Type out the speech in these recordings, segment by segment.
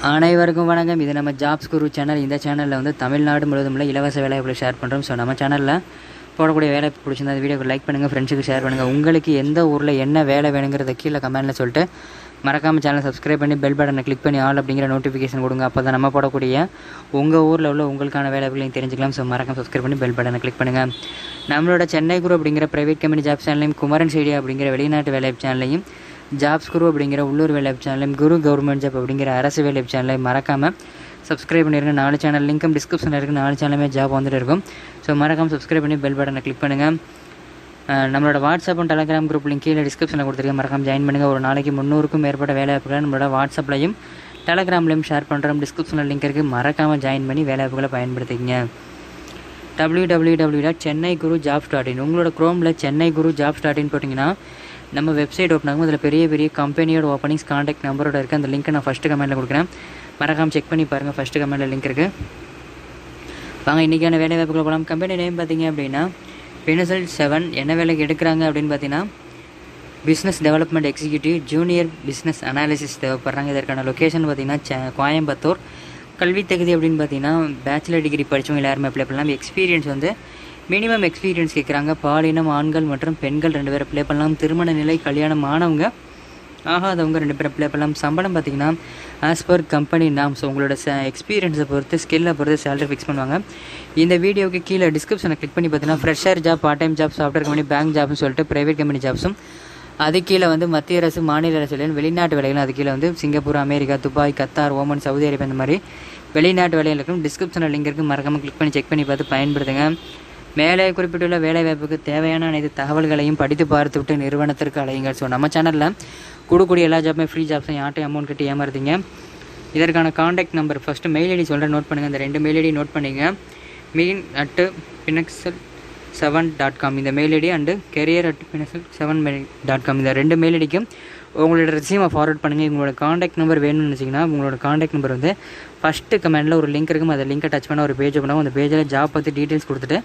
அனைவருக்கும் வணக்கம். இது நம்ம ஜாப்ஸ் குரு சேனல். இந்த சேனலில் வந்து தமிழ்நாடு முழுவதும் உள்ள இலவச வேலைவாய்ப்புகளை ஷேர் பண்ணுறோம். ஸோ நம்ம சேனலில் போடக்கூடிய வேலை பிடிச்சிருந்தா அந்த வீடியோக்கு லைக் பண்ணுங்கள், ஃப்ரெண்ட்ஸுக்கு ஷேர் பண்ணுங்கள். உங்களுக்கு எந்த ஊரில் என்ன வேலை வேணுங்கிறத கீழே கமெண்ட்டில் சொல்லிட்டு மறக்காமல் சேனலை சப்ஸ்கிரைப் பண்ணி பெல் பட்டனை கிளிக் பண்ணி ஆல் அப்படிங்கிற நோட்டிஃபிகேஷன் கொடுங்க. அப்போ தான் நம்ம போடக்கூடிய உங்கள் ஊரில் உள்ள உங்களுக்கான வேலைகளையும் தெரிஞ்சுக்கலாம். ஸோ மறக்காம சப்ஸ்கிரைப் பண்ணி பெல் பட்டனை கிளிக் பண்ணுங்கள். நம்மளோட சென்னை குரு அப்படிங்கிற ப்ரைவேட் கம்பெனி ஜாப் சேனலையும், குமரன் சைடியா அப்படிங்கிற வெளிநாட்டு வேலைவாய்ப்பு சேனலையும், ஜாப்ஸ் குரு அப்படிங்கிற உள்ளூர் வேலைவாய்ப்பு சேனலையும், குரு கவர்மெண்ட் ஜாப் அப்படிங்கிற அரசு வேலைவாய்ப்பு சேனலையும் மறக்காமல் சப்ஸ்கிரைப் பண்ணிடுங்க. 4 சேனல் லிங்க்கும் டிஸ்கிரிப்ஷனில் இருக்குது. 4 சேனலுமே ஜாப் வந்துட்டு இருக்கும். ஸோ மறக்காமல் சப்ஸ்கிரைப் பண்ணி பெல் பட்டனை கிளிக் பண்ணுங்கள். நம்மளோட WhatsApp and Telegram group link கீழே டிஸ்கிரிப்ஷனில் கொடுத்துருக்கேன். மறக்காமல் ஜாயின் பண்ணுங்கள். ஒரு நாளைக்கு 300க்கும் மேற்பட்ட வேலைவாய்ப்புகளை நம்மளோட வாட்ஸ்அப்லையும் டெலகிராம்லையும் ஷேர் பண்ணுறோம். டிஸ்கிரிப்ஷனில் லிங்க் இருக்குது. மறக்காமல் ஜாயின் பண்ணி வேலைவாய்ப்புகளை பயன்படுத்திக்கங்க. www.chennaiGuruJobs.in உங்களோட க்ரோமில் ChennaiGuruJobs.in போட்டிங்கன்னா நம்ம வெப்சைட் ஓப்பன் ஆகும். அதில் பெரிய பெரிய கம்பெனியோட ஓப்பனிங்ஸ் கான்டாக்ட் நம்பரோட இருக்குது. அந்த லிங்க்கை நான் ஃபஸ்ட்டு கமெண்ட்டில் கொடுக்குறேன். மறக்காமல் செக் பண்ணி பாருங்கள். ஃபஸ்ட்டு கமெண்ட்டில் லிங்க் இருக்குது. வாங்க இன்றைக்கான வேலை வாய்ப்புகளை போகலாம். கம்பெனி நேம் பார்த்தீங்க அப்படின்னா பெனிசல் 7. என்ன வேலைக்கு எடுக்கிறாங்க அப்படின்னு பார்த்தீங்கன்னா business development executive, junior business analysis தேவைப்படுறாங்க. இதற்கான லொக்கேஷன் பார்த்தீங்கன்னா கோயம்புத்தூர். கல்வி தகுதி அப்படின்னு பார்த்தீங்கன்னா பேச்சுலர் டிகிரி படித்தவங்க எல்லாருமே அப்ளை பண்ணலாம். எக்ஸ்பீரியன்ஸ் வந்து மினிமம் எக்ஸ்பீரியன்ஸ் கேட்குறாங்க. பாலினம் ஆண்கள் மற்றும் பெண்கள் 2 பேர் அப்ளை பண்ணலாம். திருமண நிலை கல்யாணம் ஆனவங்க ஆகாதவங்க 2 பேர் அப்ளை பண்ணலாம். சம்பளம் பார்த்திங்கன்னா ஆஸ் பர் கம்பெனி நாம்ஸ் உங்களோட எக்ஸ்பீரியன்ஸை பொறுத்து ஸ்கில்லை பொறுத்து சேலரி ஃபிக்ஸ் பண்ணுவாங்க. இந்த வீடியோக்கு கீழே டிஸ்கிரிப்ஷனை கிளிக் பண்ணி பார்த்தீங்கன்னா fresher job, part time job, software company, bank ஜாப்னு சொல்லிட்டு ப்ரைவேட் கம்பெனி ஜாப்ஸும், அது கீழே வந்து மத்திய அரசு, மாநில அரசு, வெளிநாட்டு வேலைகளும், அது கீழே வந்து Singapore, America, Dubai, Qatar, Oman, Saudi Arabia இந்த மாதிரி வெளிநாட்டு வேலைகள் இருக்கும். டிஸ்கிரிப்ஷனில் லிங்க் இருக்குது. மறக்காமல் கிளிக் பண்ணி செக் பண்ணி பார்த்து பயன்படுத்துங்க. மேலே குறிப்பிட்டுள்ள வேலைவாய்ப்புக்கு தேவையான அனைத்து தகவல்களையும் படித்து பார்த்துவிட்டு நிறுவனத்திற்கு அழையுங்கள். ஸோ நம்ம சேனலில் கொடுக்கக்கூடிய எல்லா ஜாப்புமே ஃப்ரீ ஜாப்ஸும் யார்ட்டையும் அமௌண்ட் கட்டி ஏமாறுதீங்க. இதற்கான contact number first mail ID சொல்கிறேன், நோட் பண்ணுங்கள். இந்த 2 மெயில் ஐடி நோட் பண்ணிங்க. mean@pinnacle7.com இந்த மெயில் ஐடி அண்டு career@pinnacle7.com இந்த 2 மெயில் ஐடிக்கும் உங்களோட ரெஸ்யூமை ஃபார்வர்ட் பண்ணுங்கள். உங்களோட காண்டாக்ட் நம்பர் வேணும்னு வச்சிங்கன்னா உங்களோட காண்டாக்ட் நம்பர் வந்து ஃபஸ்ட்டு கமெண்டில் ஒரு லிங்க் இருக்கும். அந்த லிங்கை டச் பண்ண ஒரு பேஜ் பண்ணுவோம். அந்த பேஜில் ஜாப் பற்றி டீட்டெயில்ஸ் கொடுத்துட்டு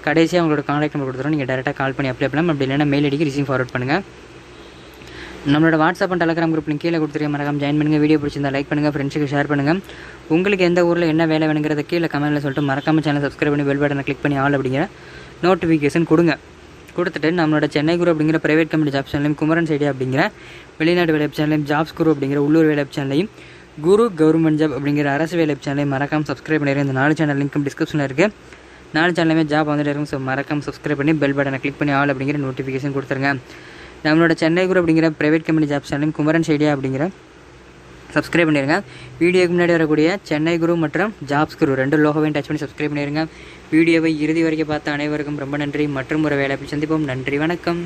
கடைசியாக உங்களோட காண்டாக்ட் நம்பர் கொடுத்துருவோம். நீங்கள் டேரெக்டாக கால் பண்ணி அப்ளை பண்ணலாம். அப்படி இல்லைன்னா மெயில் ஐடிக்கு ரிசீவ் ஃபார்வர்ட் பண்ணுங்கள். நம்மளோட WhatsApp and Telegram group link கீழே கொடுத்துருக்கேன். மறக்காம ஜாயின் பண்ணுங்கள். வீடியோ பிடிச்சிருந்தா லைக் பண்ணுங்கள், ஃப்ரெண்ட்ஸுக்கு ஷேர் பண்ணுங்கள். உங்களுக்கு எந்த ஊரில் என்ன வேலை வேணுங்கிறத கீழே கமெண்ட்டில் சொல்லிட்டு மறக்காம சேனல் சப்ஸ்கிரைப் பண்ணி பெல் பட்டனை கிளிக் பண்ணி ஆல் அப்படிங்கிற நோட்டிஃபிகேஷன் கொடுத்துட்டு நம்மளோட சென்னை குரு அப்படிங்கிற ப்ரைவேட் கம்பெனி ஜாப் சேனலையும், குமரன் சைடியா அப்படிங்கிற வெளிநாட்டு வேலைவாய்ப்பு சேனலையும், ஜாப்ஸ் குரு அப்படிங்கிற உள்ளூர் வேலைவாய்ப்பு சேனலையும், குரு கவர்மெண்ட் ஜாப் அப்படிங்கிற அரசு வேலைவாய்ப்பு சேனலையும் மறக்காமல் சப்ஸ்கிரைப் பண்ணிடுங்க. இந்த 4 சேனல் லிங்க்கும் டிஸ்கிரிப்ஷனில் இருக்குது. 4 சேனலுமே ஜாப் வந்துட்டு இருக்கும். ஸோ மறக்காமல் சப்ஸ்கிரைப் பண்ணி பெல் பட்டனை கிளிக் பண்ணி ஆல் அப்படிங்கிற நோட்டிஃபிகேஷன் கொடுத்துருங்க. நம்மளோட சென்னை குரு அப்படிங்கிற ப்ரைவேட் கம்பெனி ஜாப் சேனலையும், குமரன் சைடியா அப்படிங்கிற சப்ஸ்கிரைப் பண்ணிடுங்க. வீடியோக்கு முன்னாடி வரக்கூடிய சென்னை குரு மற்றும் ஜாப்ஸ் குரு 2 லோகோவையும் டச் பண்ணி சப்ஸ்கிரைப் பண்ணிடுங்க. வீடியோவை இறுதி வரைக்கும் பார்த்த அனைவருக்கும் ரொம்ப நன்றி. மற்றும் ஒரு வேலையை சந்திப்போம். நன்றி, வணக்கம்.